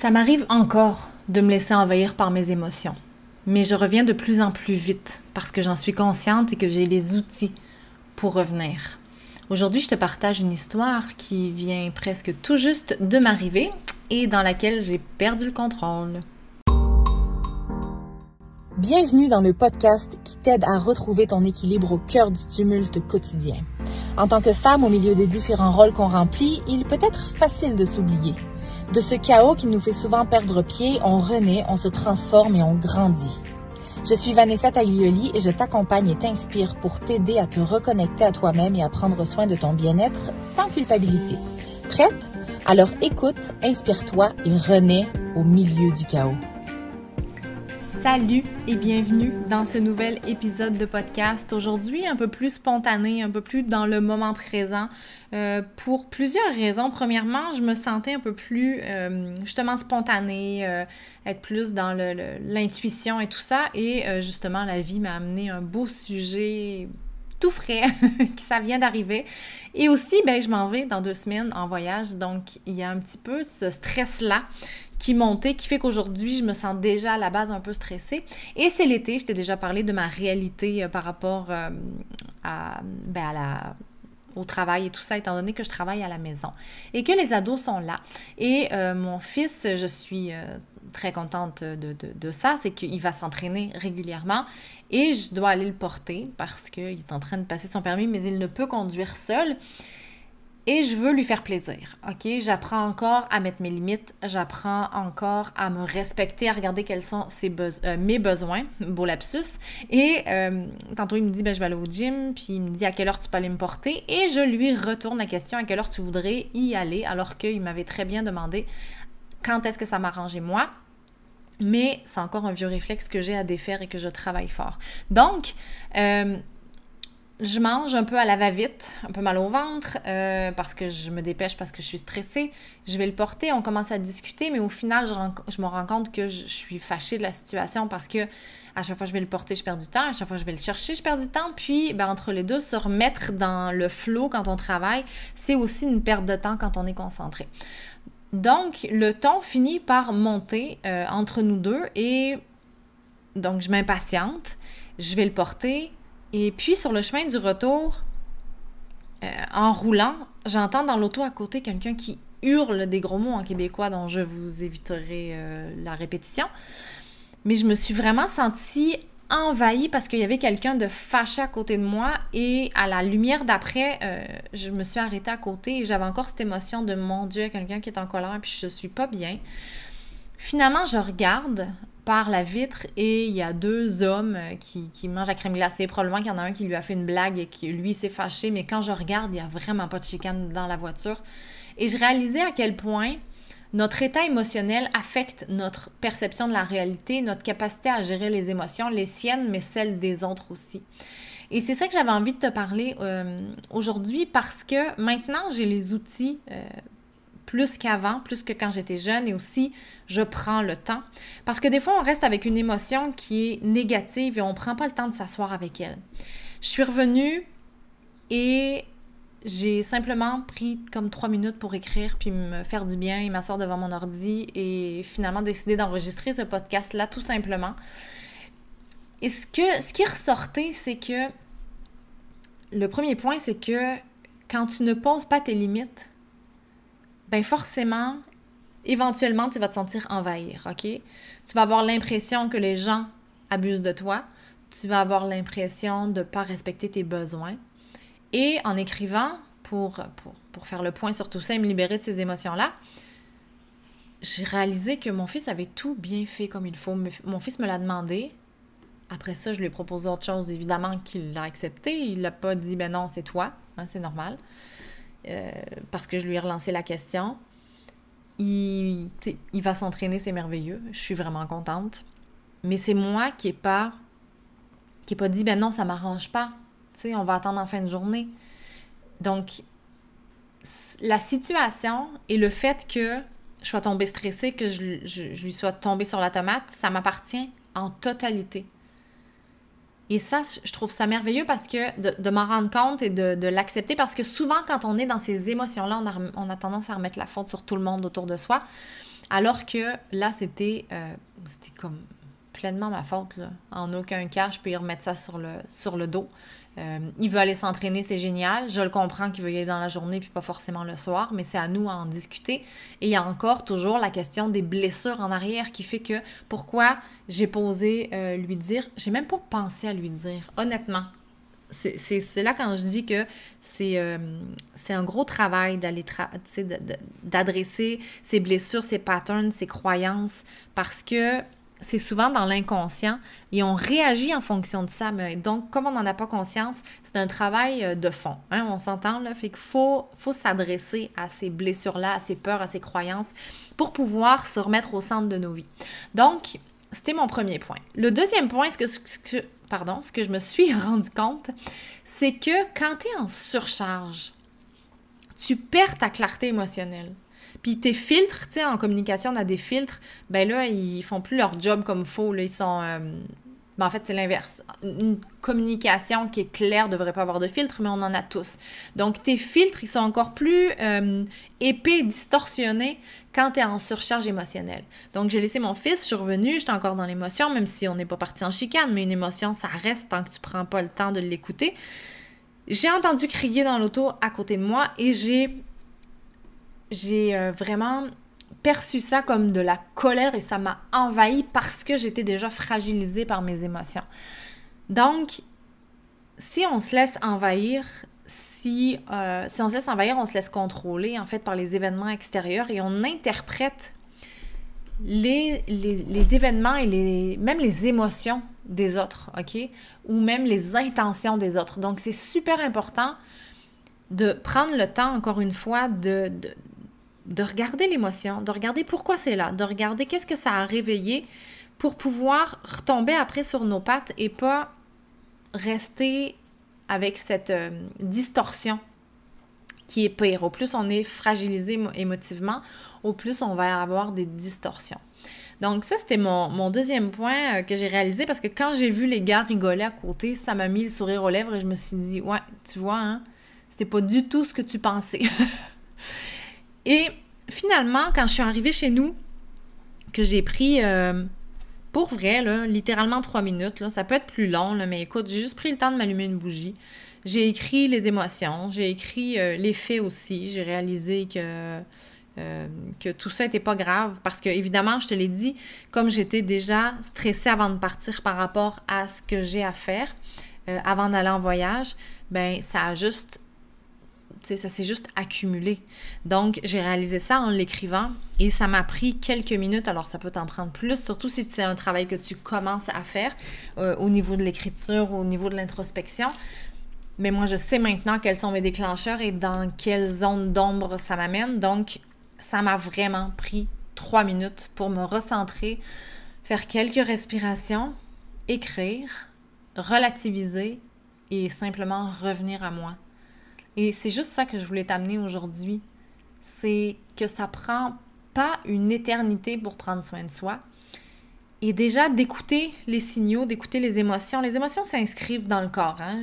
Ça m'arrive encore de me laisser envahir par mes émotions, mais je reviens de plus en plus vite parce que j'en suis consciente et que j'ai les outils pour revenir. Aujourd'hui, je te partage une histoire qui vient presque tout juste de m'arriver et dans laquelle j'ai perdu le contrôle. Bienvenue dans le podcast qui t'aide à retrouver ton équilibre au cœur du tumulte quotidien. En tant que femme au milieu des différents rôles qu'on remplit, il peut être facile de s'oublier. De ce chaos qui nous fait souvent perdre pied, on renaît, on se transforme et on grandit. Je suis Vanessa Taglioli et je t'accompagne et t'inspire pour t'aider à te reconnecter à toi-même et à prendre soin de ton bien-être sans culpabilité. Prête? Alors écoute, inspire-toi et renais au milieu du chaos. Salut et bienvenue dans ce nouvel épisode de podcast. Aujourd'hui, un peu plus spontané, un peu plus dans le moment présent pour plusieurs raisons. Premièrement, je me sentais un peu plus justement spontanée, être plus dans l'intuition et tout ça. Et justement, la vie m'a amené un beau sujet tout frais, qui ça vient d'arriver. Et aussi, je m'en vais dans 2 semaines en voyage. Donc, il y a un petit peu ce stress-là qui montait, qui fait qu'aujourd'hui, je me sens déjà à la base un peu stressée. Et c'est l'été, je t'ai déjà parlé de ma réalité par rapport au travail et tout ça, étant donné que je travaille à la maison et que les ados sont là. Et mon fils, je suis très contente de ça, c'est qu'il va s'entraîner régulièrement et je dois aller le porter parce qu'il est en train de passer son permis, mais il ne peut conduire seul. Et je veux lui faire plaisir, OK? J'apprends encore à mettre mes limites, j'apprends encore à me respecter, à regarder quels sont mes besoins, beau lapsus. Et tantôt, il me dit, je vais aller au gym, puis il me dit à quelle heure tu peux aller me porter. Et je lui retourne la question, à quelle heure tu voudrais y aller, alors qu'il m'avait très bien demandé quand est-ce que ça m'arrangeait moi. Mais c'est encore un vieux réflexe que j'ai à défaire et que je travaille fort. Donc, je mange un peu à la va-vite, un peu mal au ventre, parce que je me dépêche, parce que je suis stressée. Je vais le porter, on commence à discuter, mais au final, je me rends compte que je suis fâchée de la situation parce que à chaque fois que je vais le porter, je perds du temps. À chaque fois que je vais le chercher, je perds du temps. Puis, entre les deux, se remettre dans le flow quand on travaille, c'est aussi une perte de temps quand on est concentré. Donc, le ton finit par monter entre nous deux et donc, je m'impatiente. Je vais le porter. Et puis, sur le chemin du retour, en roulant, j'entends dans l'auto à côté quelqu'un qui hurle des gros mots en québécois dont je vous éviterai la répétition. Mais je me suis vraiment sentie envahie parce qu'il y avait quelqu'un de fâché à côté de moi et à la lumière d'après, je me suis arrêtée à côté et j'avais encore cette émotion de « Mon Dieu, quelqu'un qui est en colère puis je suis pas bien ». Finalement, je regarde par la vitre et il y a 2 hommes qui mangent la crème glacée. Probablement qu'il y en a un qui lui a fait une blague et qui lui s'est fâché, mais quand je regarde, il n'y a vraiment pas de chicane dans la voiture. Et je réalisais à quel point notre état émotionnel affecte notre perception de la réalité, notre capacité à gérer les émotions, les siennes, mais celles des autres aussi. Et c'est ça que j'avais envie de te parler aujourd'hui parce que maintenant, j'ai les outils plus qu'avant, plus que quand j'étais jeune et aussi, je prends le temps. Parce que des fois, on reste avec une émotion qui est négative et on ne prend pas le temps de s'asseoir avec elle. Je suis revenue et j'ai simplement pris comme 3 minutes pour écrire puis me faire du bien et m'asseoir devant mon ordi et finalement décider d'enregistrer ce podcast-là tout simplement. Et ce qui est ressorti, c'est que le premier point, c'est que quand tu ne poses pas tes limites, forcément, éventuellement, tu vas te sentir envahir, OK? Tu vas avoir l'impression que les gens abusent de toi. Tu vas avoir l'impression de ne pas respecter tes besoins. Et en écrivant, pour faire le point sur tout ça et me libérer de ces émotions-là, j'ai réalisé que mon fils avait tout bien fait comme il faut. Mon fils me l'a demandé. Après ça, je lui ai proposé autre chose, évidemment, qu'il l'a accepté. Il l'a pas dit « non, c'est toi. » C'est normal. Parce que je lui ai relancé la question. Il va s'entraîner, c'est merveilleux. Je suis vraiment contente. Mais c'est moi qui n'ai pas dit « non, ça ne m'arrange pas. On va attendre en fin de journée. » Donc, la situation et le fait que je sois tombée stressée, que je lui sois tombée sur la tomate, ça m'appartient en totalité. Et ça, je trouve ça merveilleux parce que de m'en rendre compte et de l'accepter parce que souvent, quand on est dans ces émotions-là, on a tendance à remettre la faute sur tout le monde autour de soi. Alors que là, c'était comme pleinement ma faute, là. En aucun cas, je peux y remettre ça sur le dos. Il veut aller s'entraîner, c'est génial. Je le comprends qu'il veut y aller dans la journée puis pas forcément le soir, mais c'est à nous à en discuter. Et il y a encore toujours la question des blessures en arrière qui fait que pourquoi j'ai posé lui dire, j'ai même pas pensé à lui dire, honnêtement. C'est là quand je dis que c'est un gros travail d'adresser ces blessures, ces patterns, ces croyances, parce que c'est souvent dans l'inconscient et on réagit en fonction de ça. Mais donc, comme on n'en a pas conscience, c'est un travail de fond. Hein, on s'entend là? Fait qu'il faut s'adresser à ces blessures-là, à ces peurs, à ces croyances pour pouvoir se remettre au centre de nos vies. Donc, c'était mon premier point. Le deuxième point, ce que je me suis rendu compte, c'est que quand tu es en surcharge, tu perds ta clarté émotionnelle. Puis tes filtres, tu sais, en communication, on a des filtres, ben là, ils font plus leur job comme il faut, là, ils sont... en fait, c'est l'inverse. Une communication qui est claire ne devrait pas avoir de filtre, mais on en a tous. Donc, tes filtres, ils sont encore plus épais, distorsionnés quand tu es en surcharge émotionnelle. Donc, j'ai laissé mon fils, je suis revenue, j'étais encore dans l'émotion, même si on n'est pas parti en chicane, mais une émotion, ça reste tant que tu prends pas le temps de l'écouter. J'ai entendu crier dans l'auto à côté de moi et j'ai vraiment perçu ça comme de la colère et ça m'a envahi parce que j'étais déjà fragilisée par mes émotions. Donc, si on se laisse envahir, on se laisse contrôler en fait par les événements extérieurs et on interprète les événements et même les émotions des autres, OK? Ou même les intentions des autres. Donc, c'est super important de prendre le temps, encore une fois, de regarder l'émotion, de regarder pourquoi c'est là, de regarder qu'est-ce que ça a réveillé pour pouvoir retomber après sur nos pattes et pas rester avec cette distorsion qui est pire. Au plus on est fragilisé émotivement, au plus on va avoir des distorsions. Donc ça, c'était mon deuxième point que j'ai réalisé parce que quand j'ai vu les gars rigoler à côté, ça m'a mis le sourire aux lèvres et je me suis dit, ouais, tu vois, hein, c'était pas du tout ce que tu pensais. Et finalement, quand je suis arrivée chez nous, que j'ai pris, pour vrai, là, littéralement 3 minutes, là, ça peut être plus long, là, mais écoute, j'ai juste pris le temps de m'allumer une bougie. J'ai écrit les émotions, j'ai écrit les faits aussi. J'ai réalisé que tout ça n'était pas grave parce que, évidemment, je te l'ai dit, comme j'étais déjà stressée avant de partir par rapport à ce que j'ai à faire avant d'aller en voyage, ben ça s'est juste accumulé. Donc, j'ai réalisé ça en l'écrivant et ça m'a pris quelques minutes. Alors, ça peut t'en prendre plus, surtout si c'est un travail que tu commences à faire au niveau de l'écriture, au niveau de l'introspection. Mais moi, je sais maintenant quels sont mes déclencheurs et dans quelle zone d'ombre ça m'amène. Donc, ça m'a vraiment pris 3 minutes pour me recentrer, faire quelques respirations, écrire, relativiser et simplement revenir à moi. Et c'est juste ça que je voulais t'amener aujourd'hui. C'est que ça prend pas une éternité pour prendre soin de soi. Et déjà, d'écouter les signaux, d'écouter les émotions. Les émotions s'inscrivent dans le corps. Hein?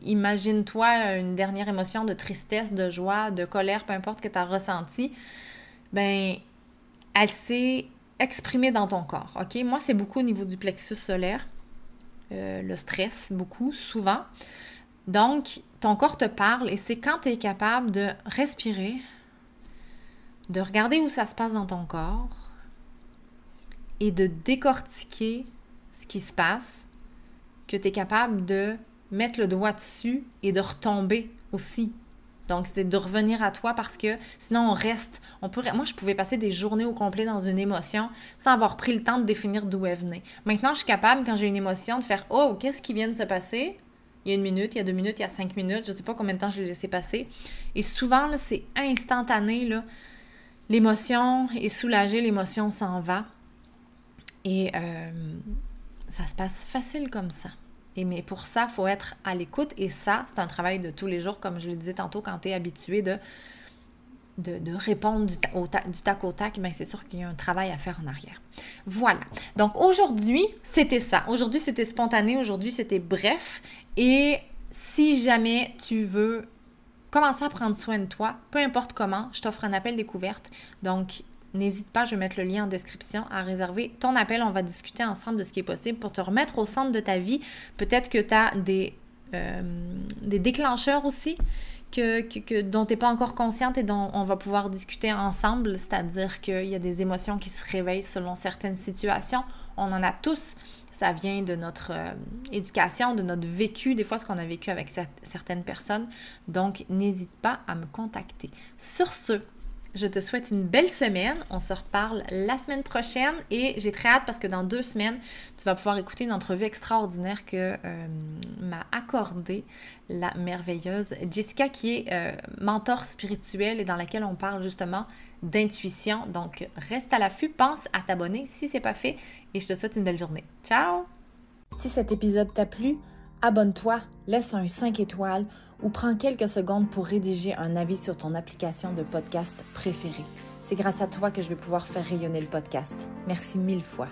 Imagine-toi une dernière émotion de tristesse, de joie, de colère, peu importe que tu as ressenti. Ben, elle s'est exprimée dans ton corps. OK? Moi, c'est beaucoup au niveau du plexus solaire. Le stress, beaucoup, souvent. Donc, ton corps te parle et c'est quand tu es capable de respirer, de regarder où ça se passe dans ton corps et de décortiquer ce qui se passe, que tu es capable de mettre le doigt dessus et de retomber aussi. Donc, c'est de revenir à toi parce que sinon, on reste. Moi, je pouvais passer des journées au complet dans une émotion sans avoir pris le temps de définir d'où elle venait. Maintenant, je suis capable, quand j'ai une émotion, de faire « Oh, qu'est-ce qui vient de se passer? » Il y a 1 minute, il y a 2 minutes, il y a 5 minutes. Je ne sais pas combien de temps je l'ai laissé passer. Et souvent, là, c'est instantané. Là. L'émotion est soulagée, l'émotion s'en va. Et ça se passe facile comme ça. Mais pour ça, il faut être à l'écoute. Et ça, c'est un travail de tous les jours, comme je le disais tantôt, quand tu es habitué de répondre du tac au tac, bien c'est sûr qu'il y a un travail à faire en arrière. Voilà. Donc aujourd'hui, c'était ça. Aujourd'hui, c'était spontané. Aujourd'hui, c'était bref. Et si jamais tu veux commencer à prendre soin de toi, peu importe comment, je t'offre un appel découverte. Donc, n'hésite pas, je vais mettre le lien en description, à réserver ton appel. On va discuter ensemble de ce qui est possible pour te remettre au centre de ta vie. Peut-être que tu as des déclencheurs aussi dont tu n'es pas encore consciente et dont on va pouvoir discuter ensemble, c'est-à-dire qu'il y a des émotions qui se réveillent selon certaines situations. On en a tous. Ça vient de notre éducation, de notre vécu, des fois ce qu'on a vécu avec certaines personnes. Donc, n'hésite pas à me contacter. Sur ce, je te souhaite une belle semaine. On se reparle la semaine prochaine et j'ai très hâte parce que dans 2 semaines, tu vas pouvoir écouter une entrevue extraordinaire que m'a accordée la merveilleuse Jessica qui est mentor spirituel et dans laquelle on parle justement d'intuition. Donc, reste à l'affût, pense à t'abonner si ce n'est pas fait et je te souhaite une belle journée. Ciao! Si cet épisode t'a plu, abonne-toi, laisse un 5 étoiles ou prends quelques secondes pour rédiger un avis sur ton application de podcast préférée. C'est grâce à toi que je vais pouvoir faire rayonner le podcast. Merci 1000 fois.